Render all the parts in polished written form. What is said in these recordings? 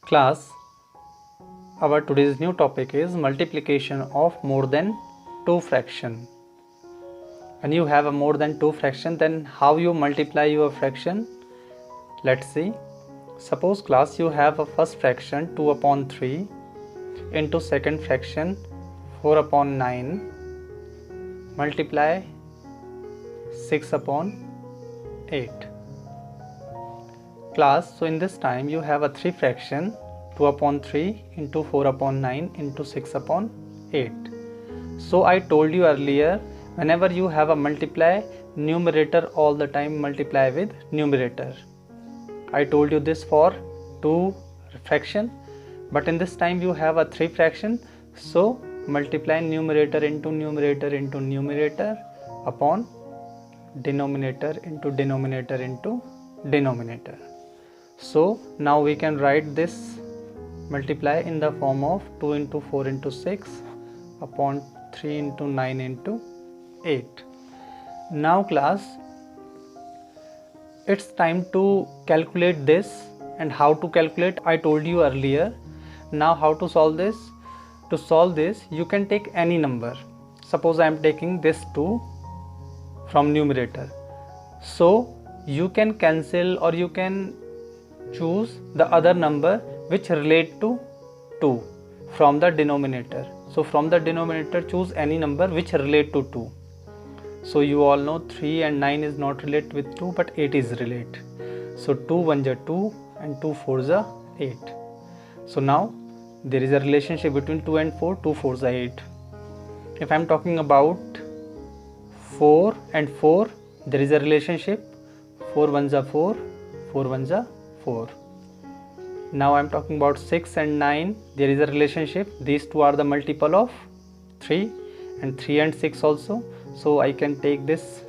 Class, our today's new topic is multiplication of more than 2 fraction. When you have a more than 2 fraction, then how you multiply your fraction? Let's see. Suppose class, you have a first fraction 2 upon 3 into second fraction 4 upon 9 multiply 6 upon 8. Class, so in this time you have a 3 fraction 2 upon 3 into 4 upon 9 into 6 upon 8. So I told you earlier, whenever you have a multiply, numerator all the time multiply with numerator. I told you this for 2 fraction, but in this time you have a 3 fraction, so multiply numerator into numerator into numerator upon denominator into denominator into denominator. So now we can write this multiply in the form of 2 into 4 into 6 upon 3 into 9 into 8. Now class, it's time to calculate this, and how to calculate I told you earlier. Now how to solve this? To solve this, you can take any number. Suppose I am taking this 2 from numerator, so you can cancel or you can choose the other number which relate to 2 from the denominator. So from the denominator choose any number which relate to 2. So you all know 3 and 9 is not relate with 2, but 8 is relate. So 2 1 ja 2 and 2 4 ja 8. So now there is a relationship between 2 and 4, 2 4 ja 8. If I am talking about 4 and 4, there is a relationship 4 1 ja 4, 4 1 ja 4. Now I am talking about 6 and 9, there is a relationship. These two are the multiple of 3, and 3 and 6 also. So I can take this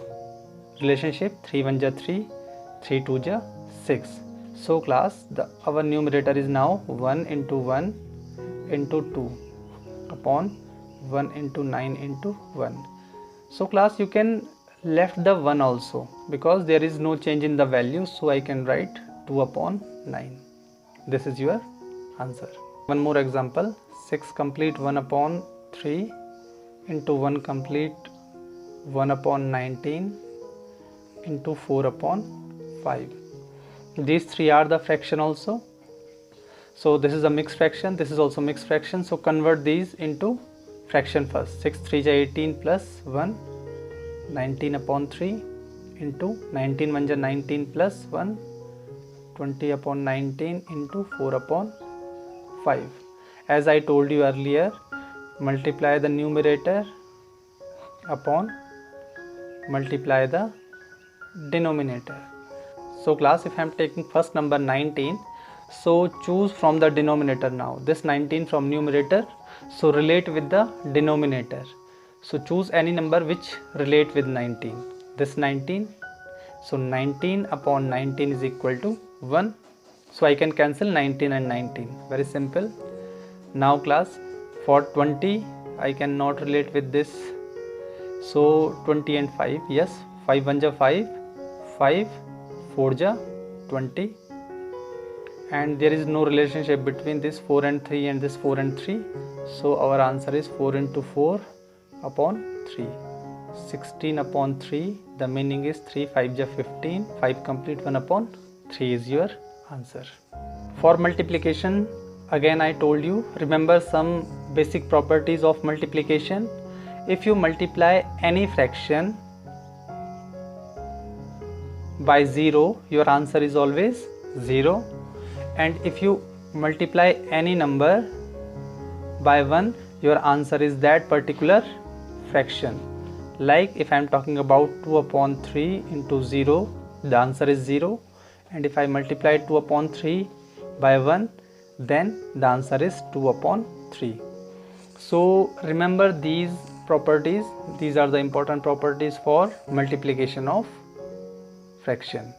relationship 3 1 ja 3, 3 2 ja 6. So class, our numerator is now 1 into 1 into 2 upon 1 into 9 into 1. So class, you can left the 1 also because there is no change in the value, so I can write 2 upon 9. This is your answer. One more example, 6 complete 1 upon 3 into 1 complete 1 upon 19 into 4 upon 5. These three are the fraction also. So this is a mixed fraction, this is also mixed fraction. So convert these into fraction first. 6 3 ja 18 plus 1, 19 upon 3 into 19 1 ja 19 plus 1, 20 upon 19 into 4 upon 5. As I told you earlier, multiply the numerator upon multiply the denominator. So class, if I am taking first number 19, so choose from the denominator now. This 19 from numerator, so relate with the denominator. So choose any number which relate with 19. This 19, so 19 upon 19 is equal to 1. So I can cancel 19 and 19. Very simple. Now class, for 20, I cannot relate with this. So 20 and 5, yes, 5 1 ja 5, 5 4 ja 20. And there is no relationship between this 4 and 3 and this 4 and 3. So our answer is 4 into 4 upon 3. 16 upon 3, the meaning is 3 5 ja 15, 5 complete 1 upon 3 is your answer. For multiplication, again I told you, remember some basic properties of multiplication. If you multiply any fraction by 0, your answer is always 0. And if you multiply any number by 1, your answer is that particular fraction. Like if I am talking about 2 upon 3 into 0, the answer is 0. And if I multiply 2 upon 3 by 1, then the answer is 2 upon 3. So remember these properties. These are the important properties for multiplication of fraction.